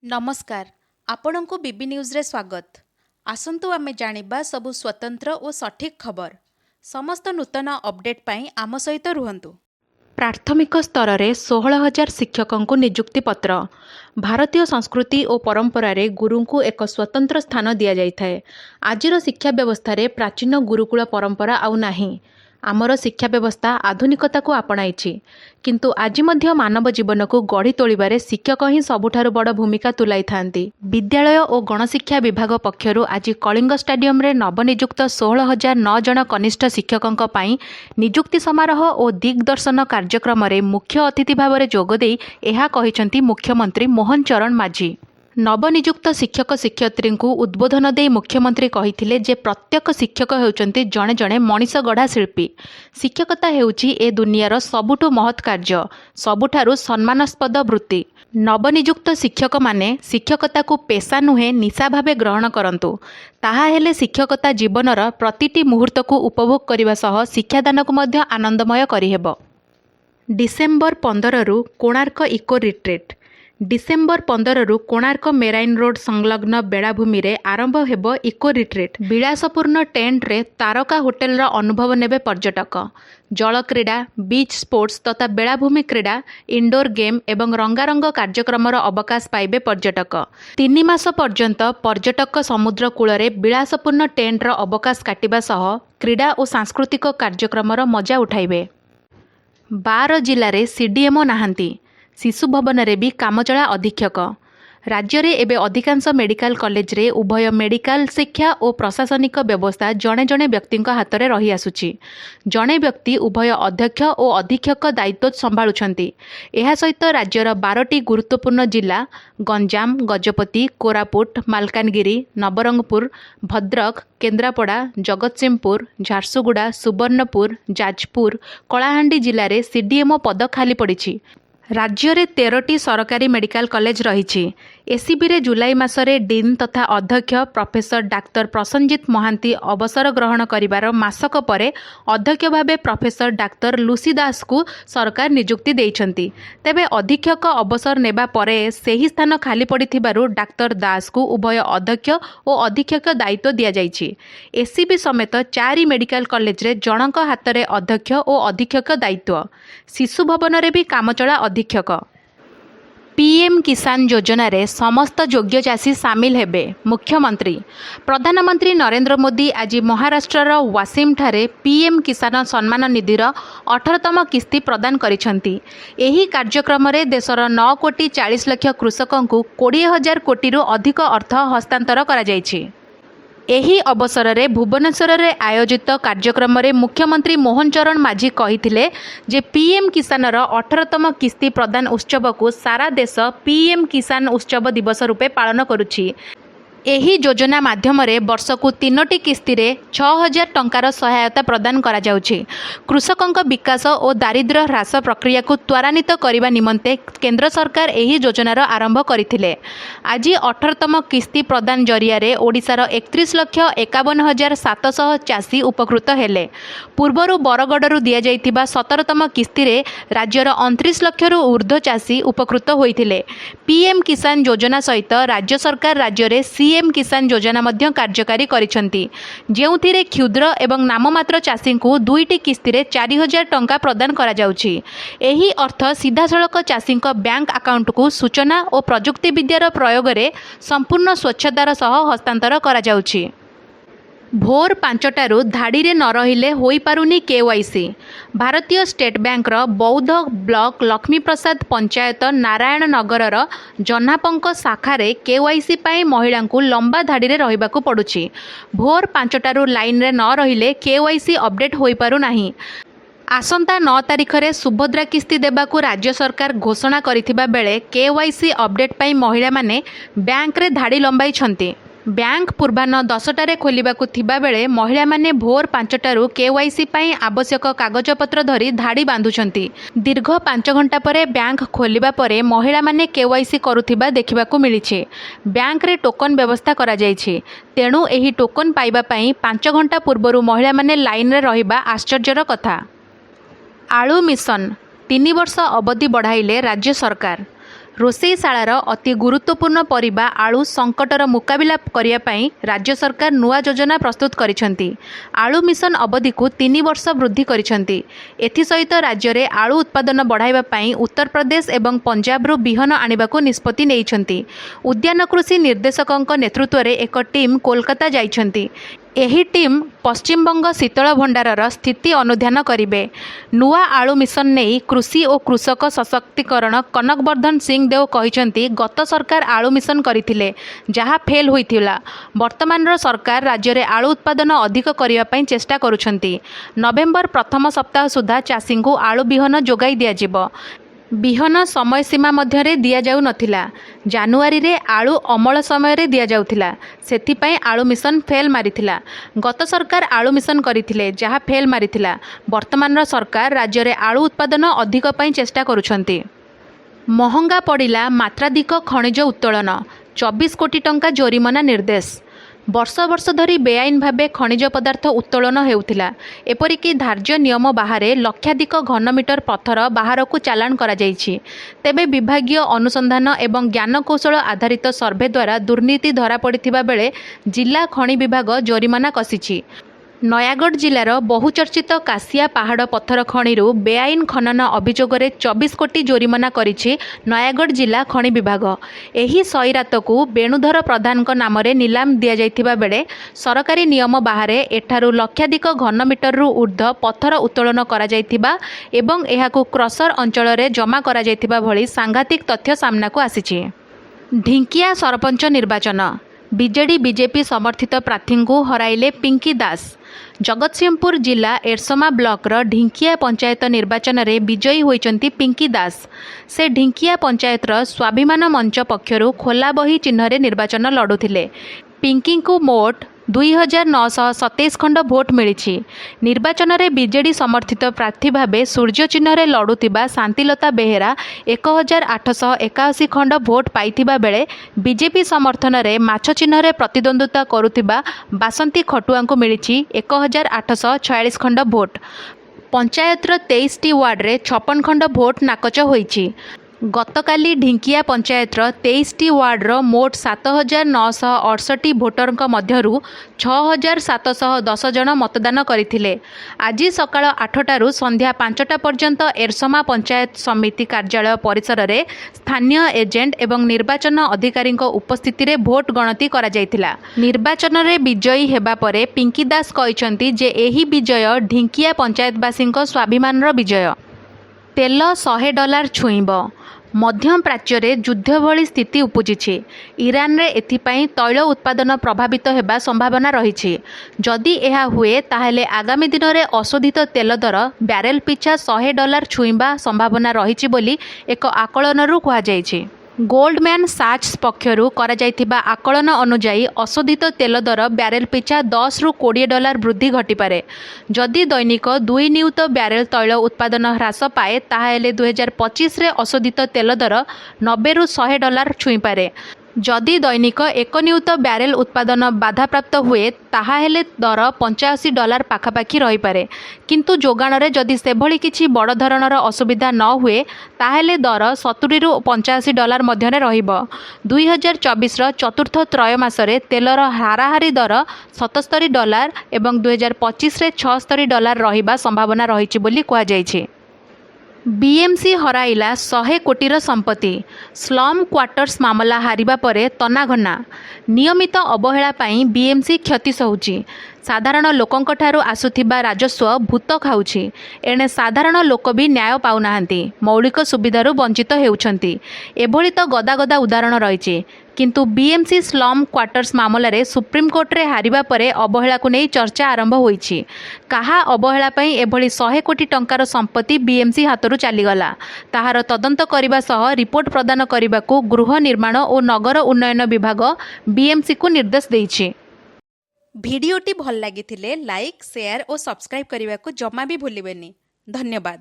नमस्कार आपणको बीबी न्यूज रे स्वागत। आसंतु आमे जानिबा सबु स्वतंत्र और सठिक खबर। समस्त नूतन अपडेट पाई आम सहित रुहंतु। प्राथमिक स्तर में 16,000 शिक्षकों को नियुक्ति पत्र। भारतीय संस्कृति और परंपरा रे गुरु को एक स्वतंत्र स्थान दि जाए। आजिर शिक्षा व्यवस्था रे प्राचीन गुरुकुल परंपरा आउ नाही। आमर शिक्षा व्यवस्था आधुनिकता को आपणाई, किंतु आज मध्य मानव जीवन को गढ़ी तोलिबारे शिक्षक ही सबुठारु बड़ भूमिका तुलाई थांती। विद्यालय और गणशिक्षा विभाग पक्षरु आज कलिंग स्टेडियम रे नवनियुक्त 16,009 जन कनिष्ठ शिक्षकों पाई नियुक्ति समारोह और दिग्दर्शन कार्यक्रम रे मुख्य अतिथि भाव में जोगदे यह कहिसेंती मुख्यमंत्री मोहन चरण माझी। नवनियुक्त शिक्षक शिक्षयित्री को उद्बोधन दे मुख्यमंत्री कहिथिले जे प्रत्येक शिक्षक हेउचंती जणे जणे मनीष गढ़ा शिल्पी। शिक्षकता हेउची ए दुनियार सबुठु महत् कार्य, सबुठारु सम्मानास्पद वृत्ति। नवनियुक्त शिक्षक माने शिक्षकता को पेशा नुहे निशा भावे ग्रहण करंतु। ताहा हेले शिक्षकता जीवनर प्रतिटी मुहूर्त को उपभोग करने सह शिक्षादान को मध्य आनंदमय करिहेब। डिसेम्बर 15 रु कोणार्क इको रिट्रीट। डिसेम्बर 15 रु कोणार्क मेराइन रोड संलग्न बेलाभूमि रे आरंभ हेब इको रिट्रीट। विलासपूर्ण टेंट रे तारका होटेल रा अनुभव नेबे पर्यटक। जल क्रीड़ा, बीच स्पोर्ट्स तथा बेलाभूमि क्रीड़ा, इंडोर गेम एवं रंगारंग कार्यक्रम अवकाश पाइबे पर्यटक। 3 मास पर्यंत पर्यटक समुद्र कूल रे विलासपूर्ण टेंट रा अवकाश काटिबा सह क्रीड़ा और सांस्कृतिक कार्यक्रम मजा उठाइबे। 12 जिले में सीडीएमओ नाहांती। शिशु भवन रे भी कामचला अधीक्षक। राज्य रे एबे अधिकांश मेडिकल कॉलेज रे उभय मेडिकल शिक्षा और प्रशासनिक व्यवस्था जड़े जड़े व्यक्ति हाथ में रही आसुची। जड़े व्यक्ति उभय अध्यक्ष और अधीक्षक दायित्व संभाळुछंती। एहा सहित राज्यर 12टी गुरुत्वपूर्ण जिला गंजाम, गजपति, कोरापुट, मालकानगिरी, नवरंगपुर, भद्रक, केन्द्रापड़ा, जगतसिंहपुर, झारसुगुड़ा, सुवर्णपुर, जाजपुर, कलाहांडी जिले में सीडीएमओ पद खाली पड़ी। राज्य रे 13टी सरकारी मेडिकल कॉलेज रही। एसीबी रे जुलाई मासरे डीन तथा अध्यक्ष प्रोफेसर डाक्तर प्रसन्नजीत महांती अवसर ग्रहण करिवार मासक परे अध्यक्ष भावे प्रोफेसर डाक्तर लुसी दास को सरकार नियुक्ति देइछंती। तेबे अधीक्षक अवसर नेबा परे सेही स्थान खाली पड़िथिबारु डाक्तर दास को उभय अध्यक्ष और अधीक्षक दायित्व दिया जाइछि। एसीबी समेत 4 मेडिकल कॉलेज रे जनक हाथ में अध्यक्ष और अधीक्षक दायित्व। शिशु भवन रे भी कामचला अधीक्षक। पीएम किसान योजना रे समस्त योग्य चाषी सामिल हेबे। मुख्यमंत्री प्रधानमंत्री नरेंद्र मोदी आज महाराष्ट्र वासिम ठारे पीएम किसान सम्मान निधिर 18तम किस्ती प्रदान करिसेंती। एही कार्यक्रम रे देशर 9 कोटी 40 लाख कृषकों को 20,000 कोटी अधिक अर्थ हस्तांतर करा जायछि। एही अवसर रे भुवनेश्वर रे आयोजित कार्यक्रम रे मुख्यमंत्री मोहन चरण माझी कहिथिले जे पीएम किसानर 18तम किस्ती प्रदान उत्सव को सारा देश पीएम किसान उत्सव दिवस रूपे पालन करुछि। एही योजना माध्यम रे वर्ष को 3टी किस्ती रे 6,000 टंकार सहायता प्रदान करा जाउछि। कृषकों विकास और दारिद्र्य ह्रास प्रक्रिया को त्वरान्वित करने निमंते केंद्र सरकार एही योजनार आरंभ करथिले। आज 18तम किस्ती प्रदान जरिया रे ओडिशार 31,51,700 चाषी उपकृत हेले। पूर्वरु बरगड़रू दिया जाइथिबा 17तम किस्ती रे राज्यर 29 लाखरू ऊर्ध्व चाषी उपकृत होइथिले। पीएम किसान योजना सहित राज्य सरकार राज्य रे सीएम किसान योजना मध्य कार्यकारी करिसेंती, जेउथिरे क्षुद्र एवं नाममात्र चाषी को 2टी किस्ती रे 4,000 टंका प्रदान करा जाउछि। एही अर्थ सीधासळख चाषी बैंक अकाउंट को सूचना और प्रजुक्ति विद्यार प्रयोग रे संपूर्ण स्वच्छतार सह हस्तांतर करा जाउछि। भोर 5टारू धाड़ी रे न रहिले होई पारुनी केवाईसी। भारतीय स्टेट बैंक बौद्ध ब्लॉक लक्ष्मी प्रसाद पंचायत नारायण नगर जन्नापंक शाखा रे केवाईसी पाई महिला को लंबा धाड़ी रे रहिबाकु पड़ुछि। भोर 5टारू लाइन रे न रहिले केवाईसी अपडेट होई पारु नाही। आसंता 9 तारिख रे सुभद्रा किस्ती देबाकू राज्य सरकार घोषणा करिथिबा बेले केवाईसी अपडेट पाई महिला माने बैंक रे धाड़ी लंबाई छंती। बैंक पूर्वाह्न 10टारे खोलिबाकू थिबा बेले महिला माने भोर 5टारू केवाईसी पाई आवश्यक कागजपत्र धरी धाड़ी बांधुछंती। दीर्घ 5 घंटा परे बैंक खोलिबा परे महिला माने केवाईसी करुथिबा देखिबाकू मिलिछि। बैंक रे टोकन व्यवस्था करा जायछि, तेणु एही टोकन पाइबा पाई 5 घंटा पूर्वरु महिला माने लाइन रे रहिबा आश्चर्यर कथा। आलू मिशन 3 वर्ष अवधि बढ़ाइले राज्य सरकार। ରୋଷେଇଶାଳାର ଅତି ଗୁରୁତ୍ୱପୂର୍ଣ୍ଣ ପରିବା ଆଳୁ ସଂକଟର ମୁକାବିଲା କରିବା ପାଇଁ ରାଜ୍ୟ ସରକାର ନୂଆ ଯୋଜନା ପ୍ରସ୍ତୁତ କରିଛନ୍ତି। ଆଳୁ ମିଶନ ଅବଧିକୁ 3 ବର୍ଷ ବୃଦ୍ଧି କରିଛନ୍ତି। ଏଥିସହିତ ରାଜ୍ୟରେ ଆଳୁ ଉତ୍ପାଦନ ବଢ଼ାଇବା ପାଇଁ ଉତ୍ତରପ୍ରଦେଶ ଏବଂ ପଞ୍ଜାବରୁ ବିହନ ଆଣିବାକୁ ନିଷ୍ପତ୍ତି ନେଇଛନ୍ତି। ଉଦ୍ୟାନ କୃଷି ନିର୍ଦ୍ଦେଶକଙ୍କ ନେତୃତ୍ୱରେ ଏକ ଟିମ୍ କୋଲକାତା ଯାଇଛନ୍ତି। ଏହି ଟିମ୍ ପଶ୍ଚିମବଙ୍ଗ ଶୀତଳ ଭଣ୍ଡାରର ସ୍ଥିତି ଅନୁଧ୍ୟାନ କରିବେ। ନୂଆ ଆଳୁ ମିଶନ ନେଇ କୃଷି ଓ କୃଷକ ସଶକ୍ତିକରଣ କନକବର୍ଦ୍ଧନ ସିଂ ଦେଓ କହିଛନ୍ତି, ଗତ ସରକାର ଆଳୁ ମିଶନ କରିଥିଲେ, ଯାହା ଫେଲ୍ ହୋଇଥିଲା। ବର୍ତ୍ତମାନର ସରକାର ରାଜ୍ୟରେ ଆଳୁ ଉତ୍ପାଦନ ଅଧିକ କରିବା ପାଇଁ ଚେଷ୍ଟା କରୁଛନ୍ତି। ନଭେମ୍ବର ପ୍ରଥମ ସପ୍ତାହ ସୁଦ୍ଧା ଚାଷୀଙ୍କୁ ଆଳୁ ବିହନ ଯୋଗାଇ ଦିଆଯିବ। ବିହନ ସମୟସୀମା ମଧ୍ୟରେ ଦିଆଯାଉନଥିଲା। ଜାନୁଆରୀରେ ଆଳୁ ଅମଳ ସମୟରେ ଦିଆଯାଉଥିଲା। ସେଥିପାଇଁ ଆଳୁ ମିଶନ ଫେଲ୍ ମାରିଥିଲା। ଗତ ସରକାର ଆଳୁ ମିଶନ କରିଥିଲେ, ଯାହା ଫେଲ୍ ମାରିଥିଲା। ବର୍ତ୍ତମାନର ସରକାର ରାଜ୍ୟରେ ଆଳୁ ଉତ୍ପାଦନ ଅଧିକ ପାଇଁ ଚେଷ୍ଟା କରୁଛନ୍ତି। ମହଙ୍ଗା ପଡ଼ିଲା ମାତ୍ରାଧିକ ଖଣିଜ ଉତ୍ତୋଳନ, 24 କୋଟି ଟଙ୍କା ଜୋରିମନା ନିର୍ଦ୍ଦେଶ। ବର୍ଷ ବର୍ଷ ଧରି ବେଆଇନ ଭାବେ ଖଣିଜ ପଦାର୍ଥ ଉତ୍ତୋଳନ ହେଉଥିଲା। ଏପରିକି ଧାର୍ଯ୍ୟ ନିୟମ ବାହାରେ ଲକ୍ଷାଧିକ ଘନମିଟର ପଥର ବାହାରକୁ ଚାଲାଣ କରାଯାଇଛି। ତେବେ ବିଭାଗୀୟ ଅନୁସନ୍ଧାନ ଏବଂ ଜ୍ଞାନକୌଶଳ ଆଧାରିତ ସର୍ଭେ ଦ୍ୱାରା ଦୁର୍ନୀତି ଧରାପଡ଼ିଥିବା ବେଳେ ଜିଲ୍ଲା ଖଣି ବିଭାଗ ଜୋରିମନା କଷିଛି। ନୟାଗଡ଼ ଜିଲ୍ଲାର ବହୁଚର୍ଚ୍ଚିତ କାଶିଆ ପାହାଡ଼ ପଥର ଖଣିରୁ ବେଆଇନ ଖନନ ଅଭିଯୋଗରେ 24 କୋଟି ଜୋରିମନା କରିଛି ନୟାଗଡ଼ ଜିଲ୍ଲା ଖଣି ବିଭାଗ। ଏହି ସଇରାତକୁ ବେଣୁଧର ପ୍ରଧାନଙ୍କ ନାମରେ ନିଲାମ ଦିଆଯାଇଥିବା ବେଳେ ସରକାରୀ ନିୟମ ବାହାରେ ଏଠାରୁ ଲକ୍ଷାଧିକ ଘନମିଟରରୁ ଉର୍ଦ୍ଧ୍ୱ ପଥର ଉତ୍ତୋଳନ କରାଯାଇଥିବା ଏବଂ ଏହାକୁ କ୍ରସର ଅଞ୍ଚଳରେ ଜମା କରାଯାଇଥିବା ଭଳି ସାଂଘାତିକ ତଥ୍ୟ ସାମ୍ନାକୁ ଆସିଛି। ଢିଙ୍କିଆ ସରପଞ୍ଚ ନିର୍ବାଚନ, ବିଜେଡି ବିଜେପି ସମର୍ଥିତ ପ୍ରାର୍ଥୀଙ୍କୁ ହରାଇଲେ ପିଙ୍କି ଦାସ। ଜଗତସିଂହପୁର ଜିଲ୍ଲା ଏରସମା ବ୍ଲକର ଢିଙ୍କିଆ ପଞ୍ଚାୟତ ନିର୍ବାଚନରେ ବିଜୟୀ ହୋଇଛନ୍ତି ପିଙ୍କି ଦାସ। ସେ ଢିଙ୍କିଆ ପଞ୍ଚାୟତର ସ୍ୱାଭିମାନ ମଞ୍ଚ ପକ୍ଷରୁ ଖୋଲା ବହି ଚିହ୍ନରେ ନିର୍ବାଚନ ଲଢୁଥିଲେ। ପିଙ୍କିଙ୍କୁ ମୋଟ 2927 ଖଣ୍ଡ ଭୋଟ ମିଳିଛି। ନିର୍ବାଚନରେ ବିଜେଡି ସମର୍ଥିତ ପ୍ରାର୍ଥୀ ଭାବେ ସୂର୍ଯ୍ୟ ଚିହ୍ନରେ ଲଢୁଥିବା ଶାନ୍ତିଲତା ବେହେରା 1881 ଖଣ୍ଡ ଭୋଟ ପାଇଥିବା ବେଳେ ବିଜେପି ସମର୍ଥନରେ ମାଛ ଚିହ୍ନରେ ପ୍ରତିଦ୍ୱନ୍ଦ୍ୱିତା କରୁଥିବା ବାସନ୍ତୀ ଖଟୁଆଙ୍କୁ ମିଳିଛି 1846 ଖଣ୍ଡ ଭୋଟ। ପଞ୍ଚାୟତର 23ଟି ୱାର୍ଡରେ 56 ଖଣ୍ଡ ଭୋଟ ନାକଚ ହୋଇଛି। ଗତକାଲି ଢିଙ୍କିଆ ପଞ୍ଚାୟତର 23ଟି ୱାର୍ଡର ମୋଟ 7968 ଭୋଟରଙ୍କ ମଧ୍ୟରୁ 6710 ଜଣ ମତଦାନ କରିଥିଲେ। ଆଜି ସକାଳ 8ଟାରୁ ସନ୍ଧ୍ୟା 5ଟା ପର୍ଯ୍ୟନ୍ତ ଏରସମା ପଞ୍ଚାୟତ ସମିତି କାର୍ଯ୍ୟାଳୟ ପରିସରରେ ସ୍ଥାନୀୟ ଏଜେଣ୍ଟ ଏବଂ ନିର୍ବାଚନ ଅଧିକାରୀଙ୍କ ଉପସ୍ଥିତିରେ ଭୋଟ ଗଣତି କରାଯାଇଥିଲା। ନିର୍ବାଚନରେ ବିଜୟୀ ହେବା ପରେ ପିଙ୍କି ଦାସ କହିଛନ୍ତି ଯେ ଏହି ବିଜୟ ଢିଙ୍କିଆ ପଞ୍ଚାୟତବାସୀଙ୍କ ସ୍ୱାଭିମାନର ବିଜୟ। ତେଲ $100 ଛୁଇଁବ। ମଧ୍ୟପ୍ରାଚ୍ୟରେ ଯୁଦ୍ଧ ଭଳି ସ୍ଥିତି ଉପୁଜିଛି। ଇରାନରେ ଏଥିପାଇଁ ତୈଳ ଉତ୍ପାଦନ ପ୍ରଭାବିତ ହେବା ସମ୍ଭାବନା ରହିଛି। ଯଦି ଏହା ହୁଏ ତାହେଲେ ଆଗାମୀ ଦିନରେ ଅଶୋଧିତ ତେଲ ଦର ବ୍ୟାରେଲ ପିଛା $100 ଛୁଇଁବା ସମ୍ଭାବନା ରହିଛି ବୋଲି ଏକ ଆକଳନରୁ କୁହାଯାଇଛି। ଗୋଲ୍ଡମ୍ୟାନ ସାଚସ୍ ପକ୍ଷରୁ କରାଯାଇଥିବା ଆକଳନ ଅନୁଯାୟୀ ଅଶୋଧିତ ତେଲ ଦର ବ୍ୟାରେଲ ପିଛା $10ରୁ $20 ବୃଦ୍ଧି ଘଟିପାରେ। ଯଦି ଦୈନିକ 2 ନିୟୁତ ବ୍ୟାରେଲ ତୈଳ ଉତ୍ପାଦନ ହ୍ରାସ ପାଏ ତାହେଲେ 2025ରେ ଅଶୋଧିତ ତେଲ ଦର $90ରୁ $100 ଛୁଇଁପାରେ। ଯଦି ଦୈନିକ 1 ନିୟୁତ ବ୍ୟାରେଲ ଉତ୍ପାଦନ ବାଧାପ୍ରାପ୍ତ ହୁଏ ତାହାହେଲେ ଦର $85 ପାଖାପାଖି ରହିପାରେ। କିନ୍ତୁ ଯୋଗାଣରେ ଯଦି ସେଭଳି କିଛି ବଡ଼ ଧରଣର ଅସୁବିଧା ନ ହୁଏ ତାହେଲେ ଦର $70ରୁ $85 ମଧ୍ୟରେ ରହିବ। 2024ର ଚତୁର୍ଥ ତ୍ରୟମାସରେ ତେଲର ହାରାହାରି ଦର $77 ଏବଂ 2025ରେ $76 ରହିବା ସମ୍ଭାବନା ରହିଛି ବୋଲି କୁହାଯାଇଛି। ବିଏମ୍ସି ହରାଇଲା 100 କୋଟିର ସମ୍ପତ୍ତି। ସ୍ଲମ୍ କ୍ୱାର୍ଟର୍ସ ମାମଲା ହାରିବା ପରେ ତନାଘନା। ନିୟମିତ ଅବହେଳା ପାଇଁ ବିଏମ୍ସି କ୍ଷତି ସହୁଛି। ସାଧାରଣ ଲୋକଙ୍କଠାରୁ ଆସୁଥିବା ରାଜସ୍ୱ ଭୂତ ଖାଉଛି। ଏଣେ ସାଧାରଣ ଲୋକ ବି ନ୍ୟାୟ ପାଉନାହାନ୍ତି, ମୌଳିକ ସୁବିଧାରୁ ବଞ୍ଚିତ ହେଉଛନ୍ତି। ଏଭଳି ତ ଗଦା ଗଦା ଉଦାହରଣ ରହିଛି। କିନ୍ତୁ ବିଏମ୍ସି ସ୍ଲମ୍ କ୍ୱାର୍ଟର୍ସ ମାମଲାରେ ସୁପ୍ରିମକୋର୍ଟରେ ହାରିବା ପରେ ଅବହେଳାକୁ ନେଇ ଚର୍ଚ୍ଚା ଆରମ୍ଭ ହୋଇଛି। କାହା ଅବହେଳା ପାଇଁ ଏଭଳି 100 କୋଟି ଟଙ୍କାର ସମ୍ପତ୍ତି ବିଏମ୍ସି ହାତରୁ ଚାଲିଗଲା, ତାହାର ତଦନ୍ତ କରିବା ସହ ରିପୋର୍ଟ ପ୍ରଦାନ କରିବାକୁ ଗୃହ ନିର୍ମାଣ ଓ ନଗର ଉନ୍ନୟନ ବିଭାଗ ବିଏମ୍ସିକୁ ନିର୍ଦ୍ଦେଶ ଦେଇଛି। ଭିଡ଼ିଓଟି ଭଲ ଲାଗିଥିଲେ ଲାଇକ୍, ସେୟାର ଓ ସବସ୍କ୍ରାଇବ୍ କରିବାକୁ ଜମା ବି ଭୁଲିବେନି। ଧନ୍ୟବାଦ।